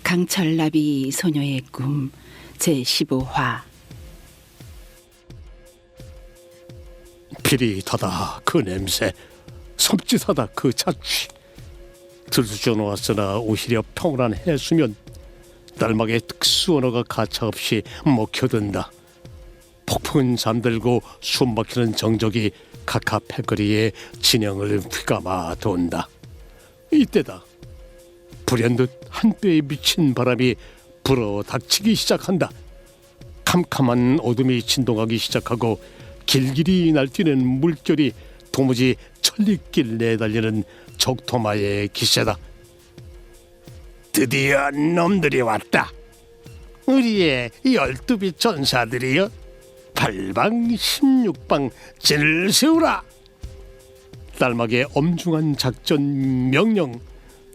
강철나비 소녀의 꿈 제15화. 비릿하다 그 냄새, 섬찟하다 그 자취. 들쑤셔놓았으나 오히려 평온한 해수면, 딸막의 특수 언어가 가차없이 먹혀든다. 폭풍은 잠들고 숨막히는 정적이 카카 패거리의 진영을 휘감아 돈다. 이때다. 불현듯 한때에 미친 바람이 불어 닥치기 시작한다. 캄캄한 어둠이 진동하기 시작하고 길길이 날뛰는 물결이 도무지 천리길 내달리는 적토마의 기세다. 드디어 놈들이 왔다. 우리의 12비 전사들이여, 8방 16방 진을 세우라. 딸막의 엄중한 작전 명령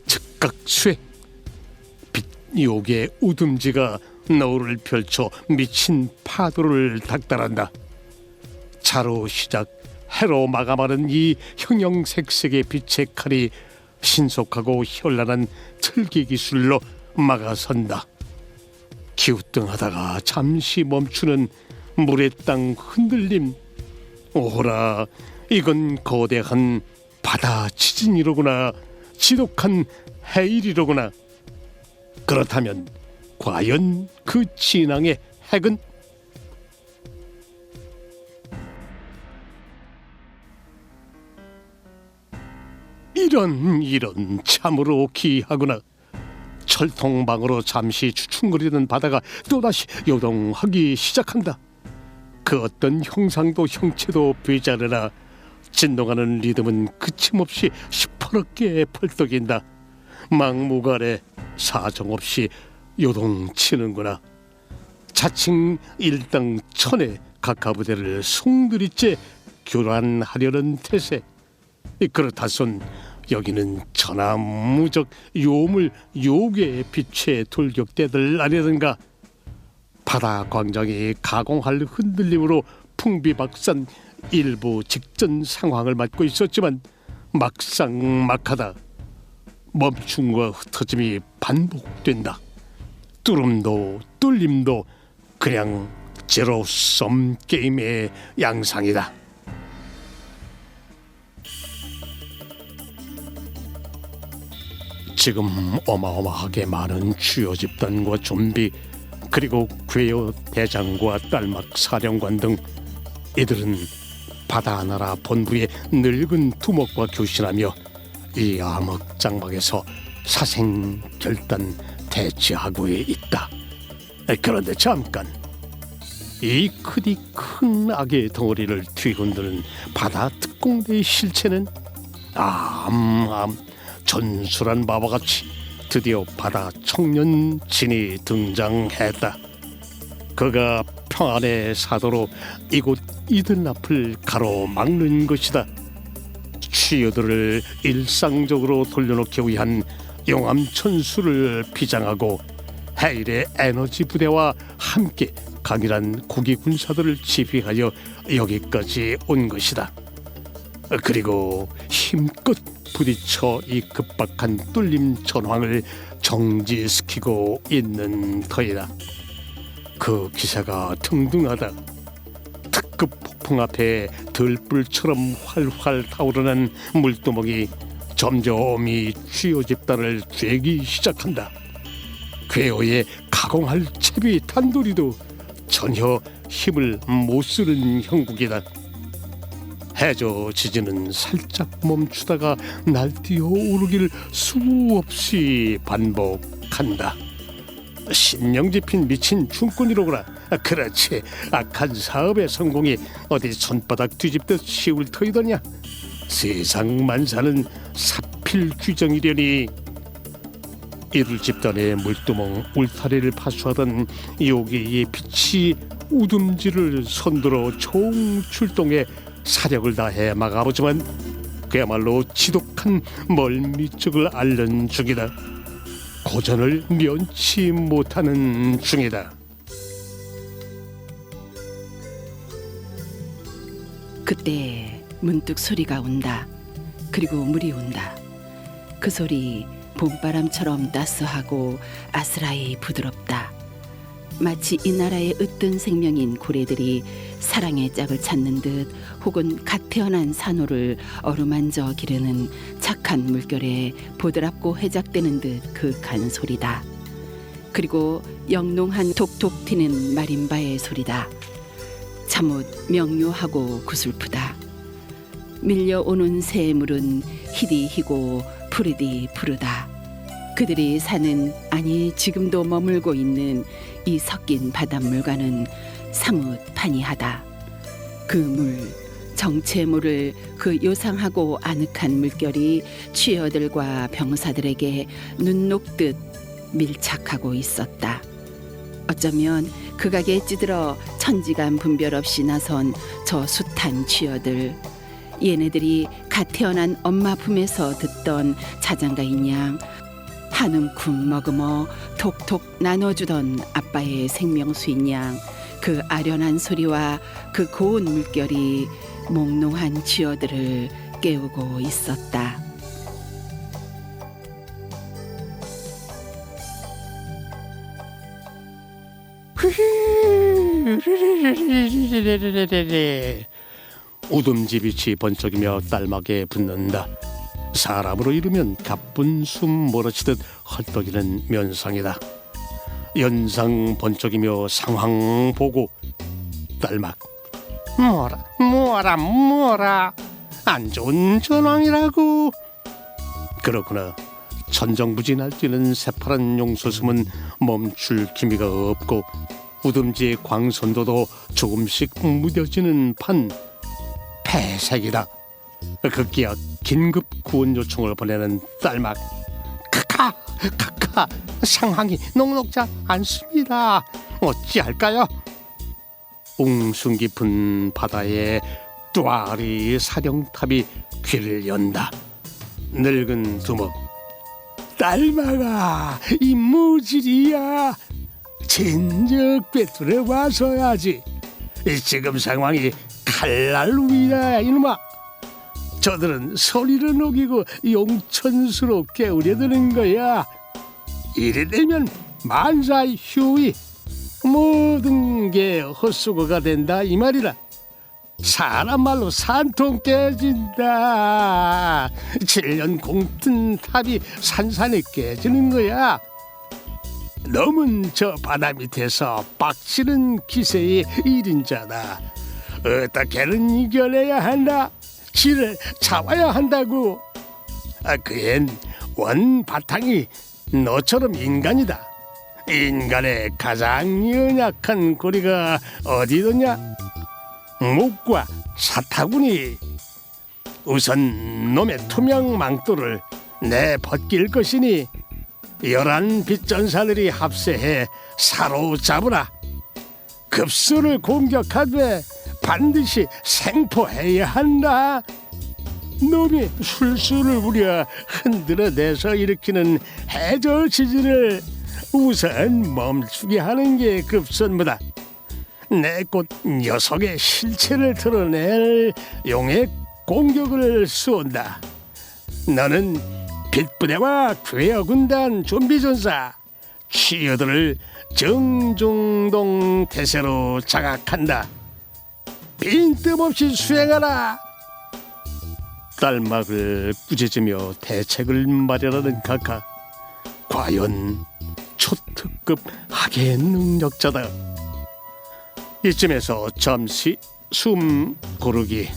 즉각 수행. 빛욕의 우듬지가 너울을 펼쳐 미친 파도를 닥달한다. 자로 시작 해로 마감하는 이 형형색색의 빛의 칼이 신속하고 현란한 틀기 기술로 막아선다. 기우뚱하다가 잠시 멈추는 물의 땅 흔들림. 오호라, 이건 거대한 바다 지진이로구나. 지독한 해일이로구나. 그렇다면 과연 그 진앙의 핵은? 이런 참으로 기이하구나. 철통방으로 잠시 주춤거리는 바다가 또다시 요동하기 시작한다. 그 어떤 형상도 형체도 비자르나 진동하는 리듬은 그침없이 시퍼렇게 펄떡인다. 막무가내 사정없이 요동치는구나. 자칭 일당 천의 각하부대를 송두리째 교란하려는 태세. 그렇다손 여기는 천하무적 요물 요괴의 빛의 돌격대들 아니던가. 바다 광장이 가공할 흔들림으로 풍비박산 일부 직전 상황을 맞고 있었지만 막상막하다. 멈춤과 흩어짐이 반복된다. 뚫음도 뚫림도 그냥 제로섬 게임의 양상이다. 지금 어마어마하게 많은 주요 집단과 좀비, 그리고 괴여 대장과 딸막 사령관 등 이들은 바다나라 본부의 늙은 두목과 교신하며 이 암흑장막에서 사생결단 대치하고 있다. 그런데 잠깐, 이 크디 큰 악의 덩어리를 뒤흔드는 바다 특공대의 실체는 전술한 바보같이 드디어 바다 청년 진이 등장했다. 그가 평안의 사도로 이곳 이들 앞을 가로막는 것이다. 취유들을 일상적으로 돌려놓기 위한 용암천수를 비장하고 해일의 에너지 부대와 함께 강인한 고기 군사들을 지휘하여 여기까지 온 것이다. 그리고 힘껏 부딪혀 이 급박한 뚫림 전황을 정지시키고 있는 터이다. 그 기세가 등등하다. 특급 폭풍 앞에 들불처럼 활활 타오르는 물두멍이 점점 이 주요 집단을 쬐기 시작한다. 괴어의 가공할 채비 탄도리도 전혀 힘을 못 쓰는 형국이다. 해저 지진은 살짝 멈추다가 날뛰어 오르기를 수없이 반복한다. 신령 집힌 미친 춤꾼이로구나. 그렇지, 악한 사업의 성공이 어디 손바닥 뒤집듯 쉬울 터이더냐. 세상 만사는 사필 규정이려니. 이들 집단의 물두멍 울타리를 파수하던 요괴의 빛이 우듬지를 선두로 총출동해 사력을 다해 막아보지만 그야말로 지독한 멀미증을 앓는 중이다. 고전을 면치 못하는 중이다. 그때 문득 소리가 온다. 그리고 물이 온다. 그 소리 봄바람처럼 따스하고 아스라이 부드럽다. 마치 이 나라의 으뜸 생명인 고래들이 사랑의 짝을 찾는 듯 혹은 갓 태어난 산호를 어루만져 기르는 착한 물결에 보드랍고 해작되는 듯 그윽한 소리다. 그리고 영롱한 톡톡 튀는 마림바의 소리다. 참옷 명료하고 구슬프다. 밀려오는 새물은 희디 희고 푸르디 푸르다. 그들이 사는, 아니 지금도 머물고 있는 이 섞인 바닷물과는 사뭇 판이하다. 그 물, 정체모를 그 요상하고 아늑한 물결이 취어들과 병사들에게 눈 녹듯 밀착하고 있었다. 어쩌면 극악에 찌들어 천지간 분별 없이 나선 저 숱한 취어들, 얘네들이 갓 태어난 엄마 품에서 듣던 자장가인 양 한 움큼 머금어 톡톡 나눠주던 아빠의 생명수인 양, 그 아련한 소리와 그 고운 물결이 몽롱한 쥐어들을 깨우고 있었다. 우듬지빛이 번쩍이며 딸막에 붙는다. 사람으로 이르면 가쁜 숨 몰아치듯 헐떡이는 면상이다. 연상 번쩍이며 상황 보고 딸막 뭐라 안 좋은 전황이라고. 그렇구나. 천정부지 날뛰는 새파란 용솟음은 멈출 기미가 없고 우듬지의 광선도도 조금씩 무뎌지는 판 폐색이다. 급기야 긴급 구원 요청을 보내는 딸막. 카카 상황이 녹록지 않습니다. 어찌할까요? 웅숭 깊은 바다에 뚜아리 사령탑이 귀를 연다. 늙은 두목. 딸막아, 이 무질이야. 진즉 꿰뚫어 와서야지. 지금 상황이 칼날 위야 이놈아. 저들은 소리를 녹이고 용천스럽게 우려드는 거야. 이래 되면 만사의 휴이, 모든 게 헛수고가 된다 이 말이다. 사람 말로 산통 깨진다. 7년 공튼 탑이 산산이 깨지는 거야. 놈은 저 바다 밑에서 빡치는 기세의 일인자다. 어떻게든 이겨내야 한다. 지를 잡아야 한다고. 그엔 원 바탕이 너처럼 인간이다. 인간의 가장 연약한 고리가 어디더냐? 목과 사타구니. 우선 놈의 투명 망토를 내 벗길 것이니 11 빛전사들이 합세해 사로잡으라. 급수를 공격하되 반드시 생포해야 한다. 놈이 술수를 부려 흔들어내서 일으키는 해저 지진을 우선 멈추게 하는 게 급선무다. 내 곧 녀석의 실체를 드러낼 용의 공격을 쏜다. 너는 빛부대와 괴어 군단 좀비전사 취어들을 정중동 태세로 장악한다. 빈틈없이 수행하라. 딸막을 꾸짖으며 대책을 마련하는 각하. 과연 초특급 학예 능력자다. 이쯤에서 잠시 숨 고르기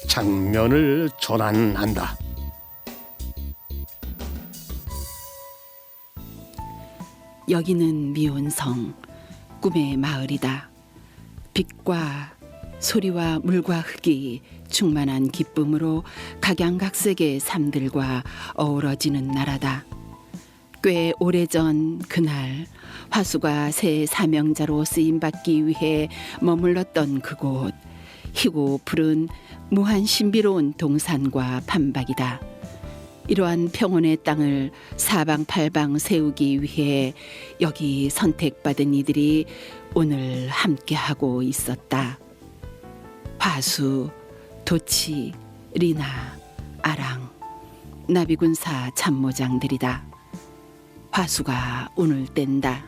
장면을 전환한다. 여기는 미온성, 꿈의 마을이다. 빛과 소리와 물과 흙이 충만한 기쁨으로 각양각색의 삶들과 어우러지는 나라다. 꽤 오래전 그날 화수가 새 사명자로 쓰임받기 위해 머물렀던 그곳, 희고 푸른 무한 신비로운 동산과 판박이다. 이러한 평온의 땅을 사방팔방 세우기 위해 여기 선택받은 이들이 오늘 함께하고 있었다. 화수, 도치, 리나, 아랑, 나비군사 참모장들이다. 화수가 운을 뗀다.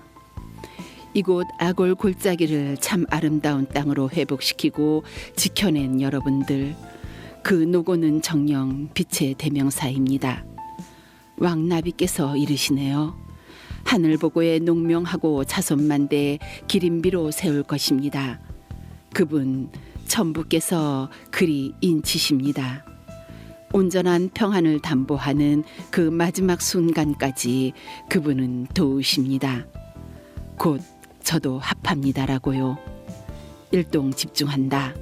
이곳 아골 골짜기를 참 아름다운 땅으로 회복시키고 지켜낸 여러분들, 그 노고는 정녕 빛의 대명사입니다. 왕나비께서 이르시네요. 하늘 보고에 농명하고 자손만대 기린비로 세울 것입니다. 그분 천부께서 그리 인치십니다. 온전한 평안을 담보하는 그 마지막 순간까지 그분은 도우십니다. 곧 저도 합합니다라고요. 일동 집중한다.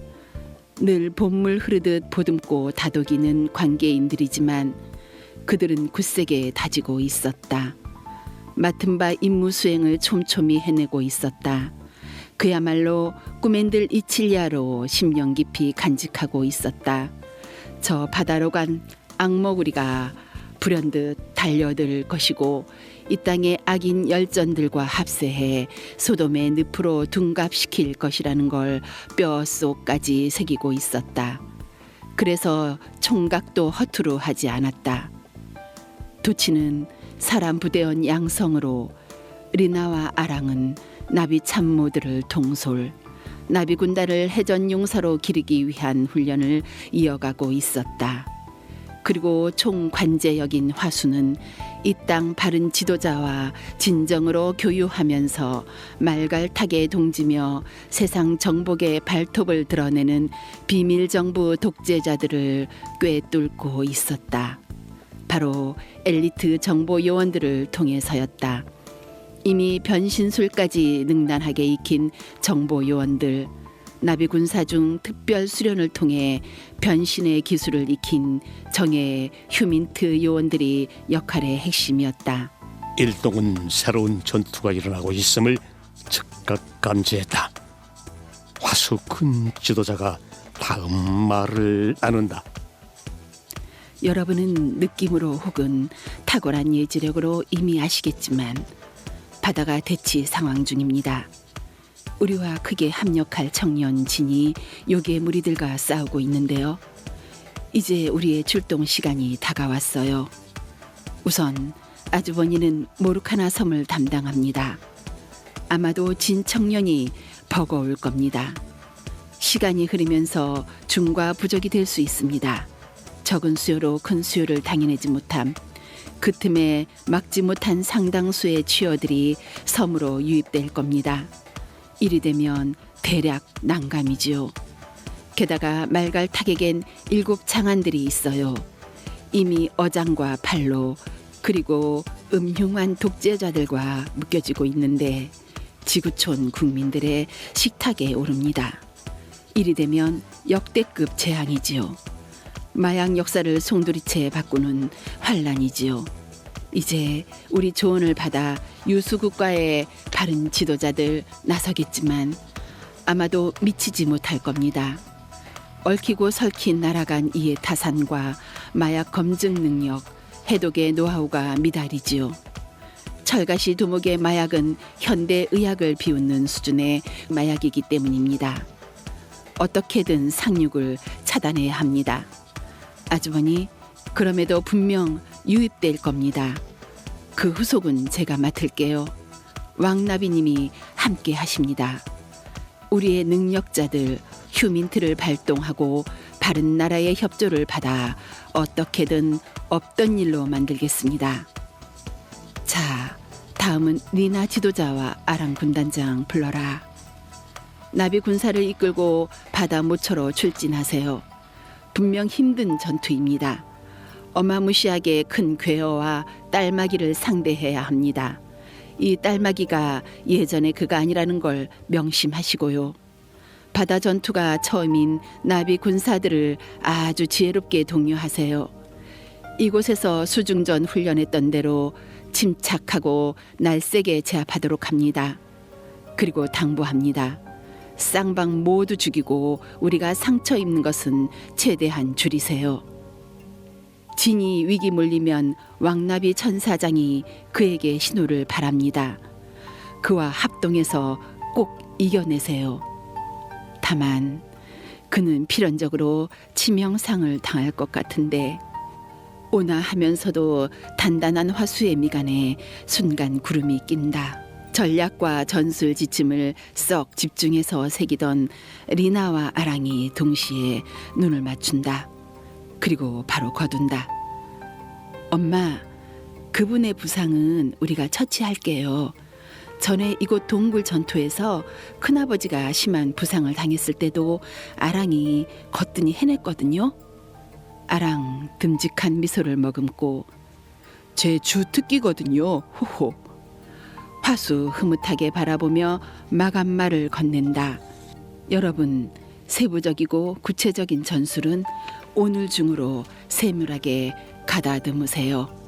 늘 봄물 흐르듯 보듬고 다독이는 관계인들이지만 그들은 굳세게 다지고 있었다. 맡은 바 임무 수행을 촘촘히 해내고 있었다. 그야말로 꿈엔들 이칠리아로 심령 깊이 간직하고 있었다. 저 바다로 간 악모구리가 불현듯 달려들 것이고 이 땅의 악인 열전들과 합세해 소돔의 늪으로 둔갑시킬 것이라는 걸 뼛속까지 새기고 있었다. 그래서 총각도 허투루 하지 않았다. 도치는 사람 부대원 양성으로 리나와 아랑은 나비 참모들을 통솔, 나비 군단을 해전 용사로 기르기 위한 훈련을 이어가고 있었다. 그리고 총관제역인 화수는 이 땅 바른 지도자와 진정으로 교유하면서 말갈탁에 동지며 세상 정복의 발톱을 드러내는 비밀 정부 독재자들을 꿰뚫고 있었다. 바로 엘리트 정보 요원들을 통해서였다. 이미 변신술까지 능란하게 익힌 정보 요원들, 나비 군사 중 특별 수련을 통해 변신의 기술을 익힌 정예의 휴민트 요원들이 역할의 핵심이었다. 일동은 새로운 전투가 일어나고 있음을 즉각 감지했다. 화수 큰 지도자가 다음 말을 나눈다. 여러분은 느낌으로 혹은 탁월한 예지력으로 이미 아시겠지만 바다가 대치 상황 중입니다. 우리와 크게 합력할 청년 진이 요괴 무리들과 싸우고 있는데요. 이제 우리의 출동 시간이 다가왔어요. 우선 아주버니는 모르카나 섬을 담당합니다. 아마도 진 청년이 버거울 겁니다. 시간이 흐르면서 중과 부족이 될 수 있습니다. 적은 수요로 큰 수요를 당해내지 못함, 그 틈에 막지 못한 상당수의 취어들이 섬으로 유입될 겁니다. 이리 되면 대략 난감이지요. 게다가 말갈탁에겐 7 장안들이 있어요. 이미 어장과 팔로 그리고 음흉한 독재자들과 묶여지고 있는데 지구촌 국민들의 식탁에 오릅니다. 이리 되면 역대급 재앙이지요. 마약 역사를 송두리째 바꾸는 환란이지요. 이제 우리 조언을 받아 유수국가의 바른 지도자들 나서겠지만 아마도 미치지 못할 겁니다. 얽히고 설킨 날아간 이의 타산과 마약 검증 능력, 해독의 노하우가 미달이지요. 철가시 두목의 마약은 현대 의학을 비웃는 수준의 마약이기 때문입니다. 어떻게든 상륙을 차단해야 합니다. 아주머니, 그럼에도 분명 유입될 겁니다. 그 후속은 제가 맡을게요. 왕나비님이 함께 하십니다. 우리의 능력자들 휴민트를 발동하고 바른 나라의 협조를 받아 어떻게든 없던 일로 만들겠습니다. 자, 다음은 리나 지도자와 아랑 군단장 불러라. 나비 군사를 이끌고 바다 모처로 출진하세요. 분명 힘든 전투입니다. 어마무시하게 큰 괴어와 딸마기를 상대해야 합니다. 이 딸마기가 예전의 그가 아니라는 걸 명심하시고요. 바다 전투가 처음인 나비 군사들을 아주 지혜롭게 독려하세요. 이곳에서 수중전 훈련했던 대로 침착하고 날쌔게 제압하도록 합니다. 그리고 당부합니다. 쌍방 모두 죽이고 우리가 상처 입는 것은 최대한 줄이세요. 진이 위기 몰리면 왕나비 천사장이 그에게 신호를 바랍니다. 그와 합동해서 꼭 이겨내세요. 다만 그는 필연적으로 치명상을 당할 것 같은데 오나 하면서도 단단한 화수의 미간에 순간 구름이 낀다. 전략과 전술 지침을 썩 집중해서 새기던 리나와 아랑이 동시에 눈을 맞춘다. 그리고 바로 거둔다. 엄마, 그분의 부상은 우리가 처치할게요. 전에 이곳 동굴 전투에서 큰아버지가 심한 부상을 당했을 때도 아랑이 거뜬히 해냈거든요. 아랑 듬직한 미소를 머금고 제 주 특기거든요. 호호. 화수 흐뭇하게 바라보며 마감말을 건넨다. 여러분, 세부적이고 구체적인 전술은 오늘 중으로 세밀하게 가다듬으세요.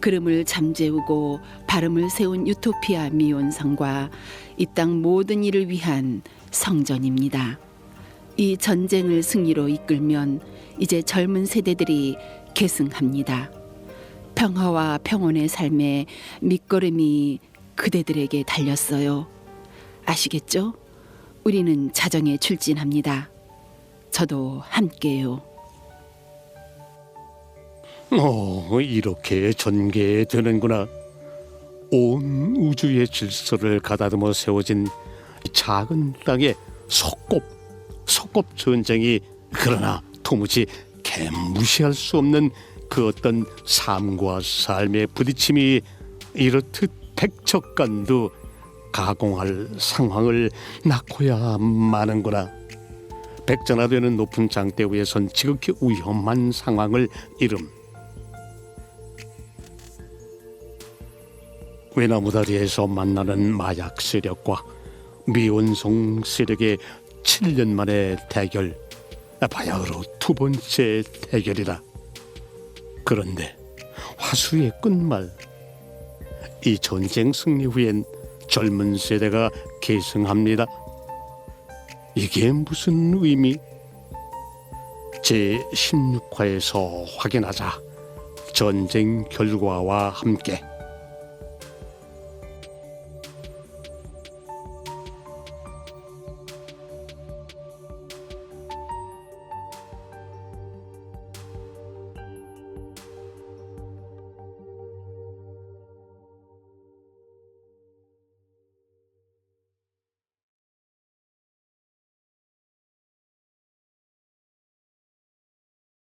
그름을 잠재우고 발음을 세운 유토피아 미온성과 이 땅 모든 일을 위한 성전입니다. 이 전쟁을 승리로 이끌면 이제 젊은 세대들이 계승합니다. 평화와 평온의 삶의 밑거름이 그대들에게 달렸어요. 아시겠죠? 우리는 자정에 출진합니다. 저도 함께요. 이렇게 전개되는구나. 온 우주의 질서를 가다듬어 세워진 이 작은 땅의 속곱 전쟁이, 그러나 도무지 개무시할 수 없는 그 어떤 삶과 삶의 부딪힘이 이렇듯 백척간도 가공할 상황을 낳고야 마는구나. 백전화되는 높은 장대 위에선 지극히 위험한 상황을 이름. 외나무다리에서 만나는 마약 세력과 미온성 세력의 7년 만의 대결, 바야흐로 두 번째 대결이다. 그런데 화수의 끝말, 이 전쟁 승리 후엔 젊은 세대가 계승합니다. 이게 무슨 의미? 제16화에서 확인하자. 전쟁 결과와 함께.